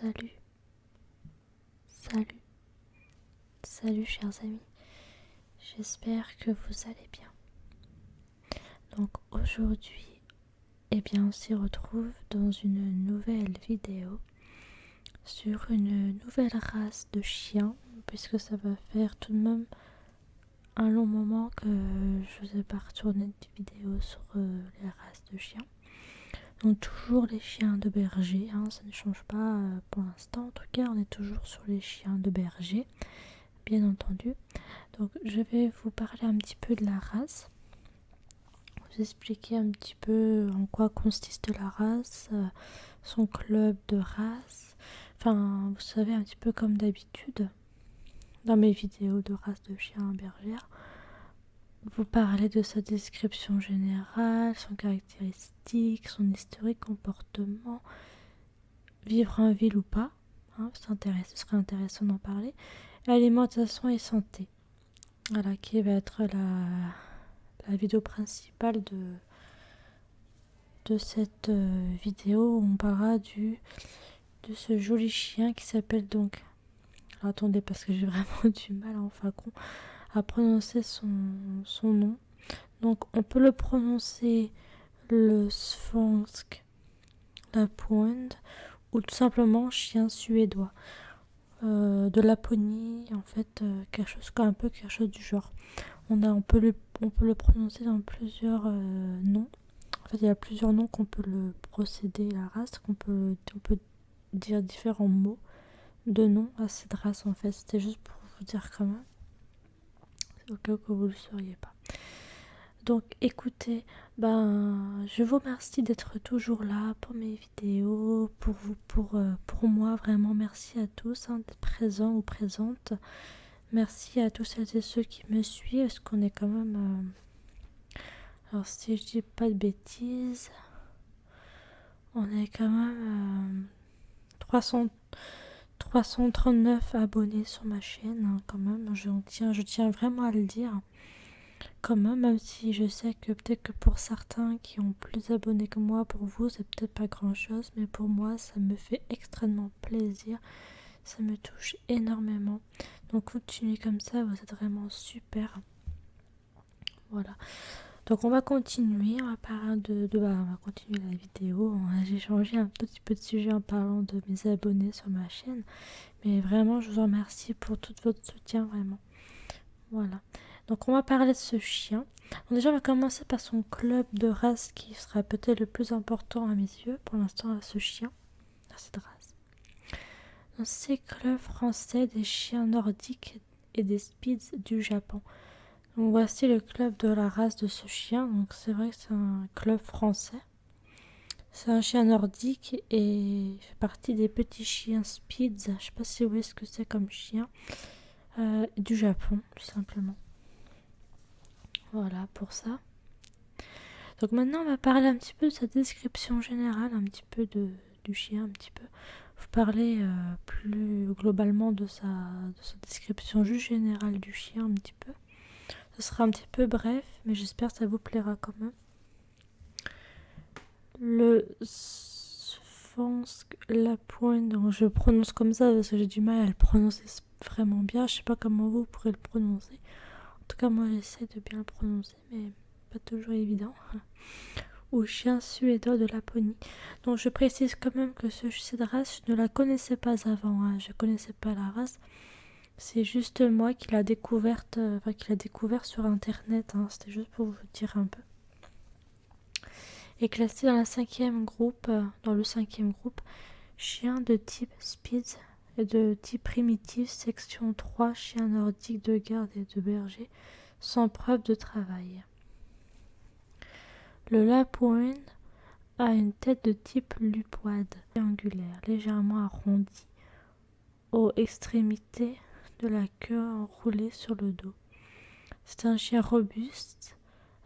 Salut, salut, salut chers amis, j'espère que vous allez bien. Donc aujourd'hui, on s'y retrouve dans une nouvelle vidéo sur une nouvelle race de chiens, puisque ça va faire tout de même un long moment que je vous ai pas retourné de vidéo sur les races de chiens. Donc toujours les chiens de berger, ça ne change pas pour l'instant. En tout cas, on est toujours sur les chiens de berger, bien entendu. Donc je vais vous parler un petit peu de la race, vous expliquer un petit peu en quoi consiste la race, son club de race. Enfin, vous savez, un petit peu comme d'habitude dans mes vidéos de race de chiens bergère. Vous parler de sa description générale, son caractéristique, son historique, comportement, vivre en ville ou pas, ce serait intéressant d'en parler, alimentation et santé. Voilà, qui va être la vidéo principale de cette vidéo où on parlera de ce joli chien qui s'appelle donc... Alors attendez, parce que j'ai vraiment du mal à prononcer son nom. Donc on peut le prononcer le Svensk Lapphund ou tout simplement chien suédois. De Laponie, en fait, quelque chose du genre. On peut le prononcer dans plusieurs noms. En fait, il y a plusieurs noms qu'on peut le procéder à la race, on peut dire différents mots de nom à cette race en fait. C'était juste pour vous dire quand même, au cas où vous ne le sauriez pas. Donc écoutez, je vous remercie d'être toujours là pour mes vidéos, pour moi, vraiment merci à tous d'être présents ou présentes. Merci à tous celles et ceux qui me suivent, parce qu'on est quand même... alors si je dis pas de bêtises, on est quand même 339 abonnés sur ma chaîne, quand même. Je tiens vraiment à le dire. Quand même si je sais que peut-être que pour certains qui ont plus d'abonnés que moi, pour vous, c'est peut-être pas grand-chose, mais pour moi, ça me fait extrêmement plaisir. Ça me touche énormément. Donc continuez comme ça, vous êtes vraiment super. Voilà. Donc on va continuer, on va continuer la vidéo. J'ai changé un petit peu de sujet en parlant de mes abonnés sur ma chaîne, mais vraiment je vous remercie pour tout votre soutien, vraiment. Voilà. Donc on va parler de ce chien. Donc déjà on va commencer par son club de race qui sera peut-être le plus important à mes yeux pour l'instant à ce chien, à cette race. Donc c'est club français des chiens nordiques et des Spitz du Japon. Donc voici le club de la race de ce chien. Donc c'est vrai que c'est un club français. C'est un chien nordique et il fait partie des petits chiens Spitz. Je sais pas si vous voyez ce que c'est comme chien. Du Japon, tout simplement. Voilà pour ça. Donc maintenant on va parler un petit peu de sa description générale, un petit peu du chien, un petit peu. Vous parler plus globalement de sa description juste générale du chien un petit peu. Ce sera un petit peu bref, mais j'espère que ça vous plaira quand même. Le Svensk Lapphund, donc je prononce comme ça parce que j'ai du mal à le prononcer vraiment bien. Je sais pas comment vous pourrez le prononcer. En tout cas, moi j'essaie de bien le prononcer, mais pas toujours évident. Ou chien suédois de Laponie. Donc je précise quand même que cette race, je ne la connaissais pas avant. Je connaissais pas la race. C'est juste moi qui l'a découverte, sur internet. C'était juste pour vous dire un peu. Est classé dans le cinquième groupe, chien de type Spitz et de type primitif, section 3, chien nordique de garde et de berger, sans preuve de travail. Le Lapphund a une tête de type lupoide, triangulaire, légèrement arrondie, aux extrémités de la queue enroulée sur le dos. C'est un chien robuste,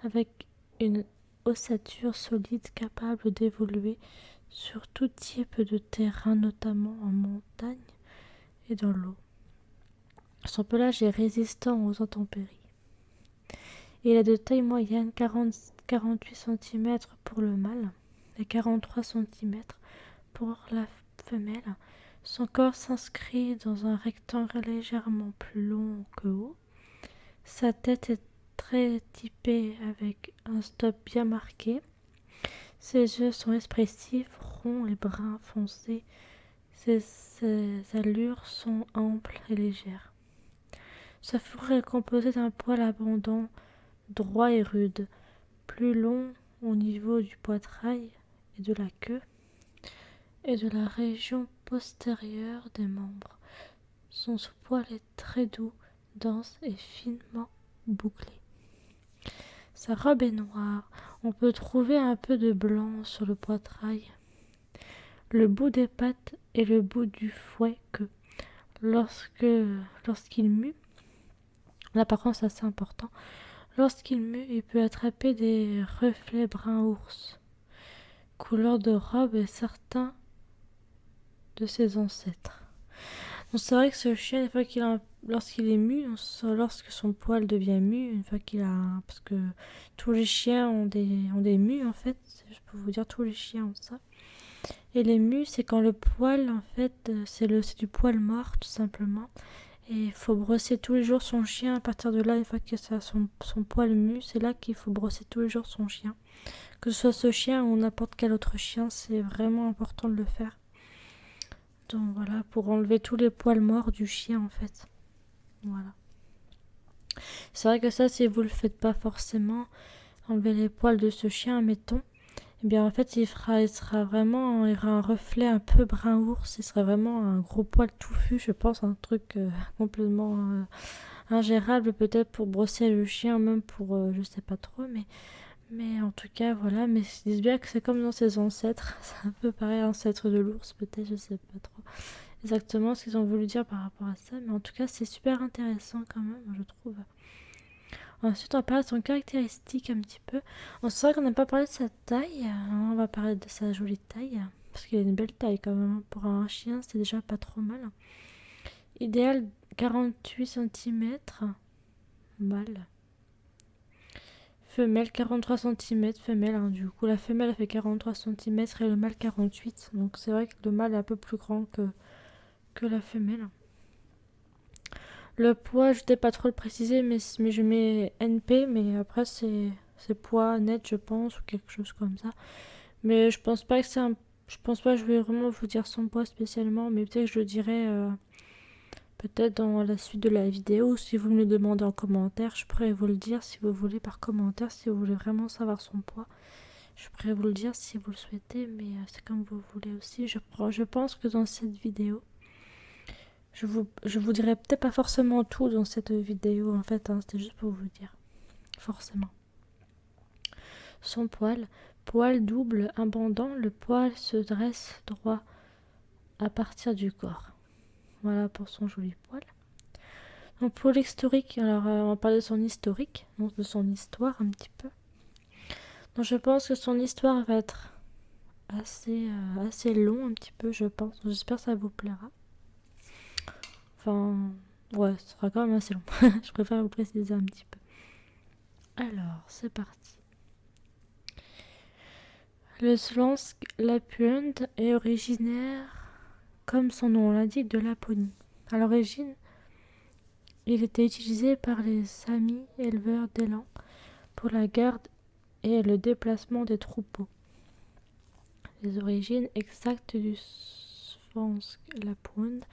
avec une ossature solide capable d'évoluer sur tout type de terrain, notamment en montagne et dans l'eau. Son pelage est résistant aux intempéries. Il est de taille moyenne, 48 cm pour le mâle et 43 cm pour la femelle, Son corps s'inscrit dans un rectangle légèrement plus long que haut. Sa tête est très typée avec un stop bien marqué. Ses yeux sont expressifs, ronds et bruns foncés. Ses allures sont amples et légères. Sa fourrure est composée d'un poil abondant, droit et rude, plus long au niveau du poitrail et de la queue et de la région postérieure des membres. Son sous-poil est très doux, dense et finement bouclé. Sa robe est noire. On peut trouver un peu de blanc sur le poitrail, le bout des pattes et le bout du fouet que, lorsqu'il mue, là par contre c'est assez important, lorsqu'il mue, il peut attraper des reflets brun ours, couleur de robe et certains de ses ancêtres. Donc c'est vrai que ce chien, une fois lorsqu'il est mu, lorsque son poil devient mu, une fois qu'il a, parce que tous les chiens ont des mus en fait, je peux vous dire tous les chiens ont ça. Et les mus, c'est quand le poil en fait, c'est du poil mort tout simplement. Et il faut brosser tous les jours son chien. À partir de là, une fois que ça a son poil mu, c'est là qu'il faut brosser tous les jours son chien. Que ce soit ce chien ou n'importe quel autre chien, c'est vraiment important de le faire. Donc voilà, pour enlever tous les poils morts du chien en fait. Voilà. C'est vrai que ça, si vous le faites pas forcément, enlever les poils de ce chien, mettons, eh bien en fait il aura un reflet un peu brun ours, il sera vraiment un gros poil touffu, je pense, un truc complètement ingérable peut-être pour brosser le chien, même pour je sais pas trop, mais en tout cas voilà, mais ils disent bien que c'est comme dans ses ancêtres, c'est un peu pareil, ancêtre de l'ours peut-être, je sais pas trop exactement ce qu'ils ont voulu dire par rapport à ça, mais en tout cas c'est super intéressant quand même, je trouve. Ensuite, on va parler de son caractéristique un petit peu. On sait qu'on n'a pas parlé de sa taille. On va parler de sa jolie taille. Parce qu'il a une belle taille quand même. Pour un chien, c'est déjà pas trop mal. Idéal 48 cm. Mâle. Femelle 43 cm. Femelle, hein, du coup. La femelle a fait 43 cm et le mâle 48. Donc c'est vrai que le mâle est un peu plus grand que la femelle. Le poids, je ne t'ai pas trop le préciser, mais je mets NP, mais après c'est poids net, je pense, ou quelque chose comme ça. Mais je pense pas que je pense pas que je vais vraiment vous dire son poids spécialement, mais peut-être que je le dirai peut-être dans la suite de la vidéo, ou si vous me le demandez en commentaire, je pourrais vous le dire si vous voulez par commentaire, si vous voulez vraiment savoir son poids. Je pourrais vous le dire si vous le souhaitez, mais c'est comme vous voulez aussi. Je pense que dans cette vidéo, je vous dirai peut-être pas forcément tout dans cette vidéo en fait, hein, c'était juste pour vous dire. Forcément. Son poil double, abondant, le poil se dresse droit à partir du corps. Voilà pour son joli poil. Donc pour l'historique, alors on va parler de son historique, donc de son histoire un petit peu. Donc je pense que son histoire va être assez long un petit peu, je pense. J'espère que ça vous plaira. Enfin, ouais, ce sera quand même assez long. Je préfère vous préciser un petit peu. Alors, c'est parti. Le Svensk Lapphund est originaire, comme son nom l'indique, de Laponie. À l'origine, il était utilisé par les Samis, éleveurs d'élands, pour la garde et le déplacement des troupeaux. Les origines exactes du Svensk Lapphund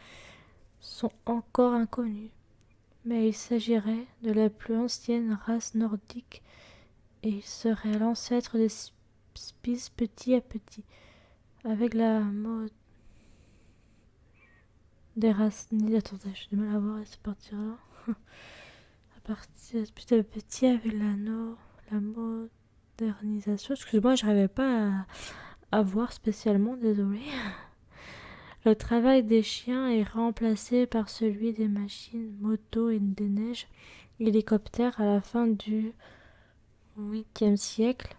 sont encore inconnues, mais il s'agirait de la plus ancienne race nordique et il serait l'ancêtre des Spitz petit à petit, avec la mode des races. Attendez, j'ai du mal à voir cette partie-là. À partir petit à petit avec la modernisation. Excuse-moi, je n'arrivais pas à voir spécialement, désolé. Le travail des chiens est remplacé par celui des machines, motos et des neiges, hélicoptères à la fin du 8e siècle.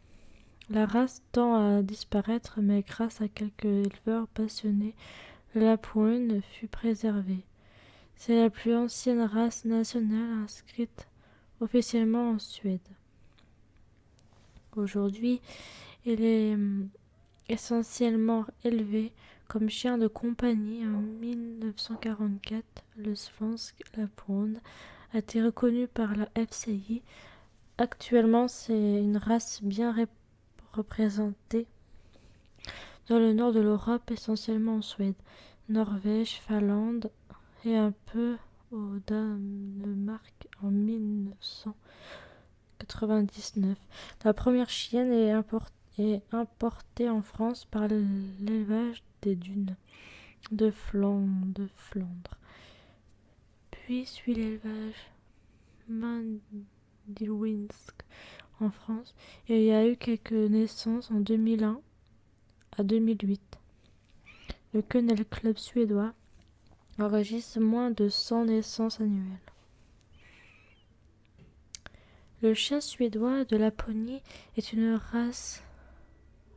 La race tend à disparaître, mais grâce à quelques éleveurs passionnés, le Lapphund fut préservé. C'est la plus ancienne race nationale inscrite officiellement en Suède. Aujourd'hui, il est essentiellement élevé comme chien de compagnie en 1944. Le Svensk Lapphund a été reconnu par la FCI. Actuellement, c'est une race bien représentée dans le nord de l'Europe, essentiellement en Suède, Norvège, Finlande et un peu au Danemark en 1999. La première chienne est importée en France par l'élevage des dunes de Flandre. Puis suit l'élevage Mandilwinsk en France et il y a eu quelques naissances en 2001 à 2008. Le Kennel Club suédois enregistre moins de 100 naissances annuelles. Le chien suédois de Laponie est une race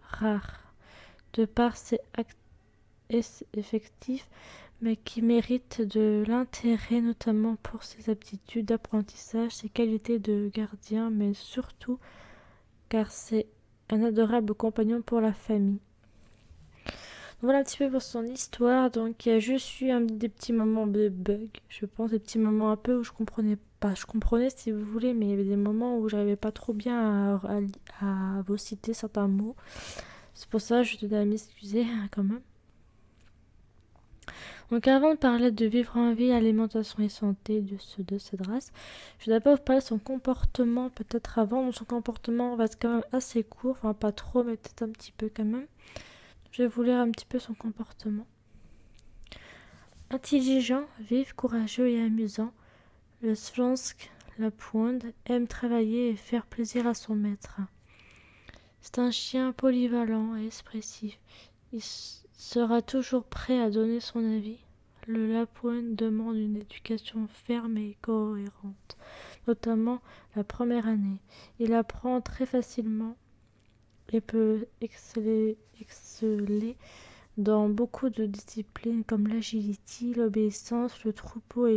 rare, de par ses effectifs, mais qui mérite de l'intérêt notamment pour ses aptitudes d'apprentissage, ses qualités de gardien, mais surtout car c'est un adorable compagnon pour la famille. Voilà un petit peu pour son histoire. Donc il y a juste eu des petits moments de bug, je pense, des petits moments un peu où je comprenais pas. Je comprenais si vous voulez, mais il y avait des moments où j'arrivais pas trop bien à vous citer certains mots. C'est pour ça que je tenais à m'excuser quand même. Donc avant de parler de vivre en vie, alimentation et santé de cette race, je vais d'abord vous parler de son comportement peut-être avant. Donc son comportement va être quand même assez court, enfin pas trop, mais peut-être un petit peu quand même. Je vais vous lire un petit peu son comportement. Intelligent, vif, courageux et amusant, le Svensk Lapphund aime travailler et faire plaisir à son maître. C'est un chien polyvalent et expressif. Il sera toujours prêt à donner son avis. Le Lapphund demande une éducation ferme et cohérente, notamment la première année. Il apprend très facilement et peut exceller dans beaucoup de disciplines comme l'agility, l'obéissance, le troupeau,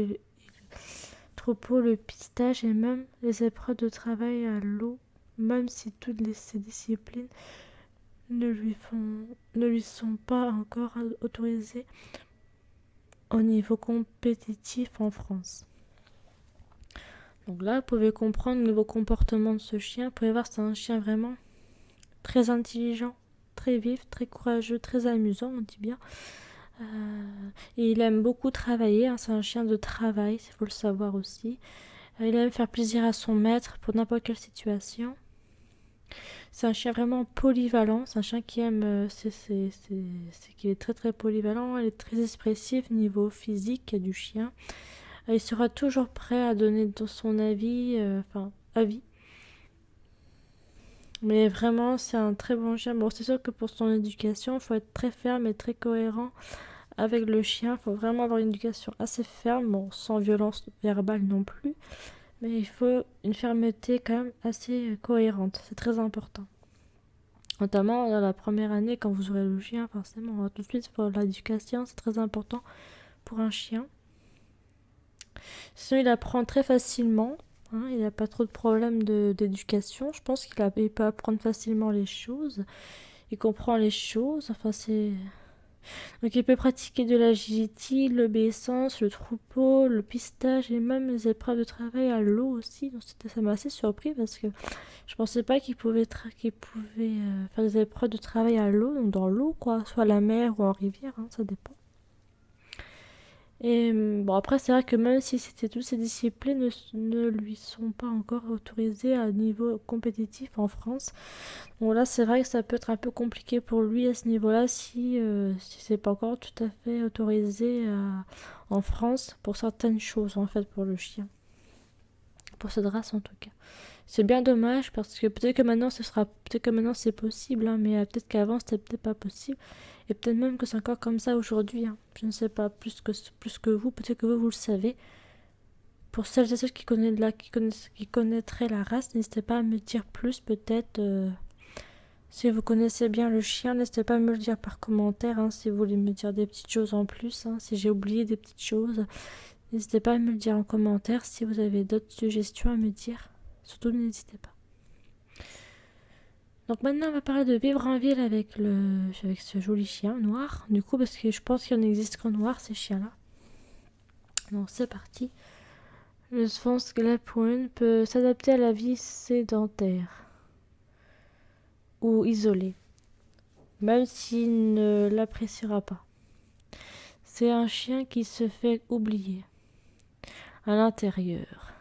le pistage et même les épreuves de travail à l'eau, même si toutes ces disciplines ne lui sont pas encore autorisées au niveau compétitif en France. Donc là, vous pouvez comprendre le nouveau comportement de ce chien. Vous pouvez voir, c'est un chien vraiment très intelligent, très vif, très courageux, très amusant, on dit bien. Et il aime beaucoup travailler, hein, c'est un chien de travail, il faut le savoir aussi. Il aime faire plaisir à son maître pour n'importe quelle situation. C'est un chien vraiment polyvalent, c'est un chien qui aime, c'est qu'il est très très polyvalent, il est très expressif niveau physique du chien. Il sera toujours prêt à donner son avis, avis. Mais vraiment, c'est un très bon chien. Bon, c'est sûr que pour son éducation, il faut être très ferme et très cohérent avec le chien. Il faut vraiment avoir une éducation assez ferme, bon, sans violence verbale non plus. Mais il faut une fermeté quand même assez cohérente. C'est très important. Notamment dans la première année, quand vous aurez le chien, forcément, tout de suite, pour l'éducation, c'est très important pour un chien. Sinon, il apprend très facilement. Hein, il n'a pas trop de problèmes d'éducation. Je pense qu'il peut apprendre facilement les choses. Il comprend les choses. Donc il peut pratiquer de l'agility, l'obéissance, le troupeau, le pistage et même les épreuves de travail à l'eau aussi. Donc ça m'a assez surpris parce que je pensais pas qu'il pouvait faire des épreuves de travail à l'eau, donc dans l'eau quoi, soit à la mer ou en rivière, hein, ça dépend. Et bon, après, c'est vrai que même si toutes ces disciplines ne lui sont pas encore autorisées à niveau compétitif en France, bon là, c'est vrai que ça peut être un peu compliqué pour lui à ce niveau-là si c'est pas encore tout à fait autorisé en France pour certaines choses, en fait, pour le chien. Pour cette race, en tout cas. C'est bien dommage parce que peut-être que maintenant c'est possible, hein, mais peut-être qu'avant c'était peut-être pas possible. Et peut-être même que c'est encore comme ça aujourd'hui. Hein. Je ne sais pas plus que vous. Peut-être que vous le savez. Pour celles et ceux qui connaîtraient la race, n'hésitez pas à me dire plus. Peut-être si vous connaissez bien le chien, n'hésitez pas à me le dire par commentaire. Hein, si vous voulez me dire des petites choses en plus. Hein, si j'ai oublié des petites choses, n'hésitez pas à me le dire en commentaire. Si vous avez d'autres suggestions à me dire, surtout n'hésitez pas. Donc maintenant, on va parler de vivre en ville avec ce joli chien noir. Du coup, parce que je pense qu'il n'existe qu'en noir, ces chiens-là. Donc c'est parti. Le Sphonsk Lapwing peut s'adapter à la vie sédentaire ou isolée, même s'il ne l'appréciera pas. C'est un chien qui se fait oublier à l'intérieur.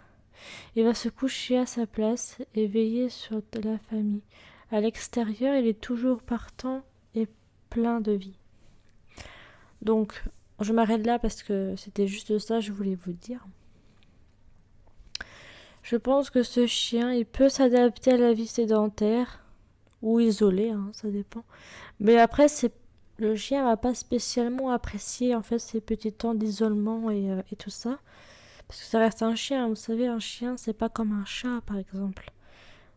Il va se coucher à sa place et veiller sur la famille. À l'extérieur, il est toujours partant et plein de vie. Donc, je m'arrête là parce que c'était juste ça que je voulais vous dire. Je pense que ce chien, il peut s'adapter à la vie sédentaire ou isolée, hein, ça dépend. Mais après, le chien va pas spécialement apprécier en fait ces petits temps d'isolement et tout ça. Parce que ça reste un chien, vous savez, un chien, c'est pas comme un chat, par exemple.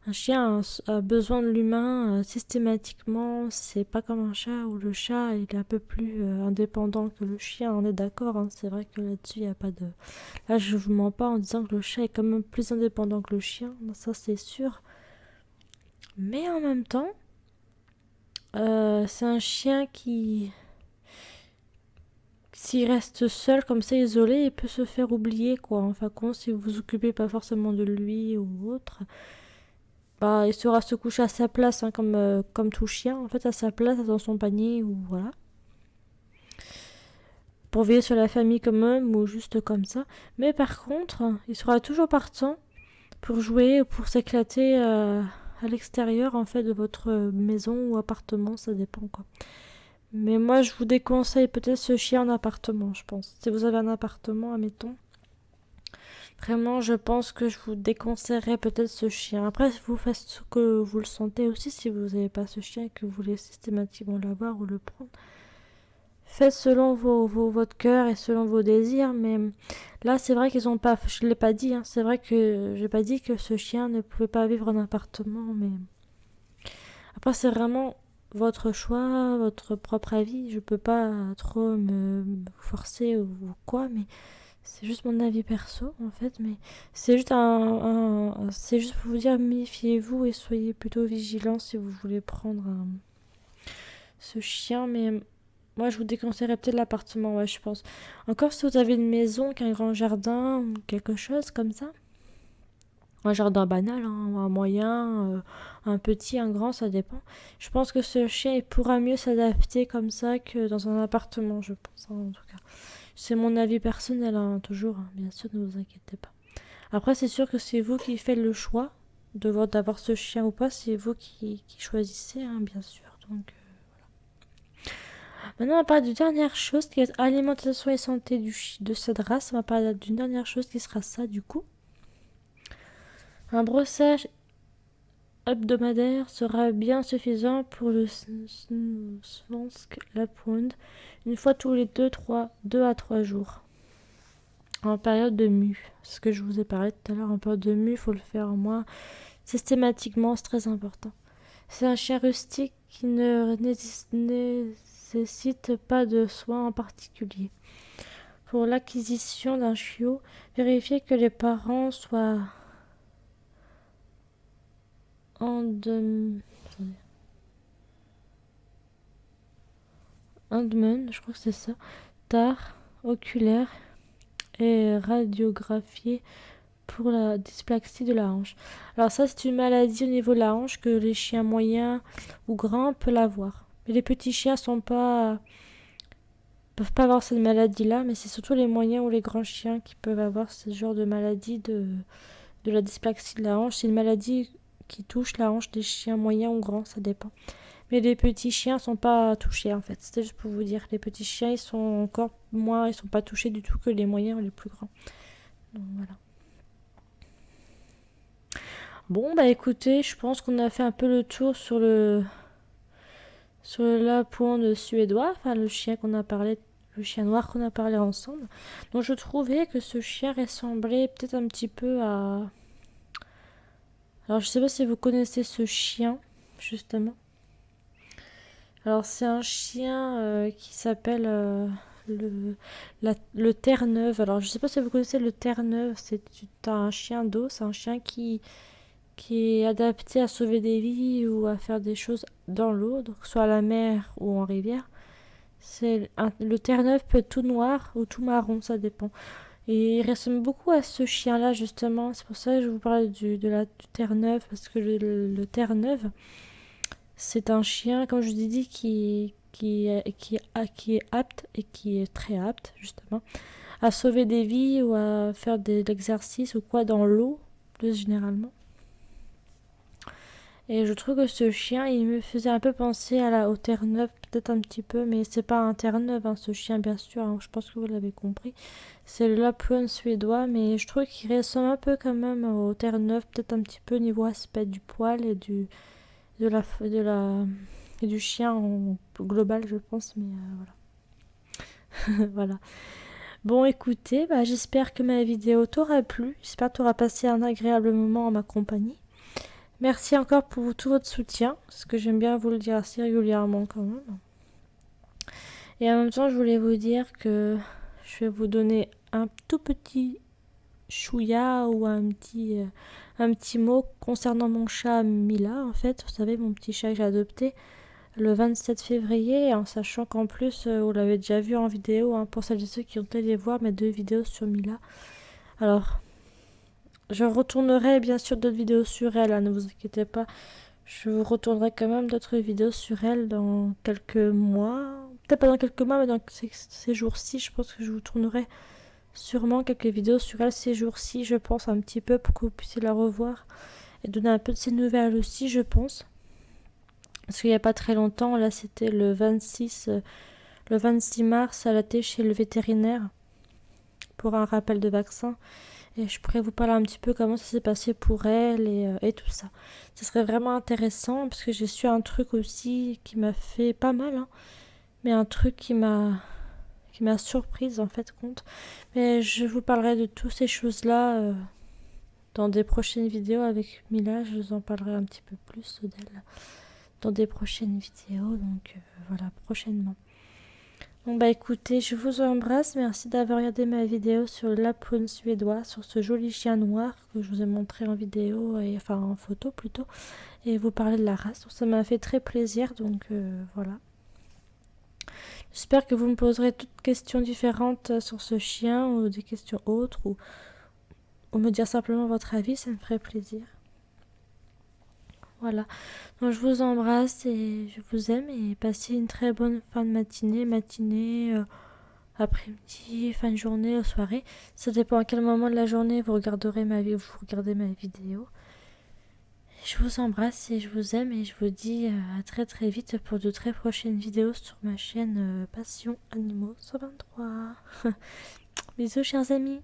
Un chien a besoin de l'humain systématiquement, c'est pas comme un chat où le chat il est un peu plus indépendant que le chien, on est d'accord, hein, c'est vrai que là-dessus il n'y a pas de... Là je vous mens pas en disant que le chat est quand même plus indépendant que le chien, ça c'est sûr. Mais en même temps, c'est un chien qui... S'il reste seul comme ça, isolé, il peut se faire oublier, quoi. Enfin, si vous vous occupez pas forcément de lui ou autre, bah, il saura se coucher à sa place, hein, comme tout chien, en fait, à sa place, dans son panier, ou voilà. Pour veiller sur la famille quand même, ou juste comme ça. Mais par contre, il sera toujours partant pour jouer ou pour s'éclater à l'extérieur, en fait, de votre maison ou appartement, ça dépend, quoi. Mais moi, je vous déconseille peut-être ce chien en appartement, je pense. Si vous avez un appartement, admettons. Vraiment, je pense que je vous déconseillerais peut-être ce chien. Après, vous faites ce que vous le sentez aussi si vous n'avez pas ce chien et que vous voulez systématiquement l'avoir ou le prendre. Faites selon votre cœur et selon vos désirs, mais là, c'est vrai qu'ils ont pas... Je ne l'ai pas dit, hein, c'est vrai que j'ai pas dit que ce chien ne pouvait pas vivre en appartement, mais... Après, c'est vraiment votre choix, votre propre avis. Je peux pas trop me forcer ou quoi, mais c'est juste mon avis perso en fait. Mais c'est juste c'est juste pour vous dire, méfiez-vous et soyez plutôt vigilants si vous voulez prendre ce chien. Mais moi, je vous déconseillerais peut-être l'appartement, ouais, je pense. Encore si vous avez une maison, qu'un grand jardin ou quelque chose comme ça. Un jardin banal, hein, un moyen, un petit, un grand, ça dépend. Je pense que ce chien il pourra mieux s'adapter comme ça que dans un appartement, je pense, hein, en tout cas. C'est mon avis personnel, hein, toujours, hein, bien sûr, ne vous inquiétez pas. Après, c'est sûr que c'est vous qui faites le choix d'avoir ce chien ou pas, c'est vous qui choisissez, hein, bien sûr. Donc, voilà. Maintenant, on va parler d'une dernière chose qui est alimentation et santé de cette race. On va parler d'une dernière chose qui sera ça, du coup. Un brossage hebdomadaire sera bien suffisant pour le Svensk Lapwing une fois tous les 2 à 3 jours. En période de mue. C'est ce que je vous ai parlé tout à l'heure. En période de mue, il faut le faire au moins systématiquement, c'est très important. C'est un chien rustique qui ne nécessite pas de soins en particulier. Pour l'acquisition d'un chiot, vérifiez que les parents soient Handman, je crois que c'est ça, tard, oculaire et radiographié pour la dysplasie de la hanche. Alors ça, c'est une maladie au niveau de la hanche que les chiens moyens ou grands peuvent avoir. Mais les petits chiens peuvent pas avoir cette maladie-là, mais c'est surtout les moyens ou les grands chiens qui peuvent avoir ce genre de maladie de la dysplasie de la hanche. C'est une maladie qui touche la hanche des chiens moyens ou grands, ça dépend. Mais les petits chiens sont pas touchés en fait. C'était juste pour vous dire. Les petits chiens, ils sont encore moins, ils sont pas touchés du tout que les moyens ou les plus grands. Donc voilà. Bon bah écoutez, je pense qu'on a fait un peu le tour sur le lapwing suédois, enfin le chien qu'on a parlé, le chien noir qu'on a parlé ensemble. Donc je trouvais que ce chien ressemblait peut-être un petit peu à... Alors je sais pas si vous connaissez ce chien, justement. Alors c'est un chien qui s'appelle le Terre-Neuve. Alors je sais pas si vous connaissez le Terre-Neuve, c'est un chien d'eau, c'est un chien qui qui est adapté à sauver des vies ou à faire des choses dans l'eau, donc soit à la mer ou en rivière. Le Terre-Neuve peut être tout noir ou tout marron, ça dépend. Et il ressemble beaucoup à ce chien-là, justement. C'est pour ça que je vous parle du Terre-Neuve, parce que le Terre-Neuve, c'est un chien, comme je vous ai dit, qui est apte et qui est très apte, justement, à sauver des vies ou à faire de l'exercice ou quoi dans l'eau, plus généralement. Et je trouve que ce chien, il me faisait un peu penser au Terre-Neuve, peut-être un petit peu, mais c'est pas un Terre-Neuve, hein, ce chien, bien sûr, hein, je pense que vous l'avez compris. C'est le Lapphund suédois, mais je trouve qu'il ressemble un peu quand même au Terre-Neuve, peut-être un petit peu niveau aspect du poil et du chien en global, je pense, mais voilà. Voilà. Bon, écoutez, j'espère que ma vidéo t'aura plu, j'espère que tu auras passé un agréable moment en ma compagnie. Merci encore pour tout votre soutien, parce que j'aime bien vous le dire assez régulièrement quand même. Et en même temps, je voulais vous dire que je vais vous donner un tout petit chouïa ou un petit mot concernant mon chat Mila, en fait. Vous savez, mon petit chat que j'ai adopté le 27 février, en sachant qu'en plus, vous l'avez déjà vu en vidéo, hein, pour celles et ceux qui ont allé voir mes 2 vidéos sur Mila. Alors, je retournerai bien sûr d'autres vidéos sur elle, hein, ne vous inquiétez pas. Je vous retournerai quand même d'autres vidéos sur elle dans quelques mois. Peut-être pas dans quelques mois, mais dans ces jours-ci, je pense que je vous tournerai sûrement quelques vidéos sur elle ces jours-ci, je pense, un petit peu pour que vous puissiez la revoir et donner un peu de ses nouvelles aussi, je pense. Parce qu'il n'y a pas très longtemps, là c'était le 26 mars, elle était chez le vétérinaire pour un rappel de vaccin. Et je pourrais vous parler un petit peu comment ça s'est passé pour elle et tout ça. Ce serait vraiment intéressant parce que j'ai su un truc aussi qui m'a fait pas mal, hein, mais un truc qui m'a surprise en fait compte. Mais je vous parlerai de toutes ces choses-là dans des prochaines vidéos avec Mila. Je vous en parlerai un petit peu plus d'elle dans des prochaines vidéos. Donc voilà, prochainement. Bon écoutez, je vous embrasse, merci d'avoir regardé ma vidéo sur le Lapphund suédois, sur ce joli chien noir que je vous ai montré en vidéo, enfin en photo plutôt, et vous parler de la race, donc ça m'a fait très plaisir, donc voilà. J'espère que vous me poserez toutes questions différentes sur ce chien, ou des questions autres, ou me dire simplement votre avis, ça me ferait plaisir. Voilà, donc je vous embrasse et je vous aime, et passez une très bonne fin de matinée, après-midi, fin de journée, soirée. Ça dépend à quel moment de la journée vous regardez ma vidéo. Je vous embrasse et je vous aime, et je vous dis à très très vite pour de très prochaines vidéos sur ma chaîne Passion Animaux 123. Bisous chers amis.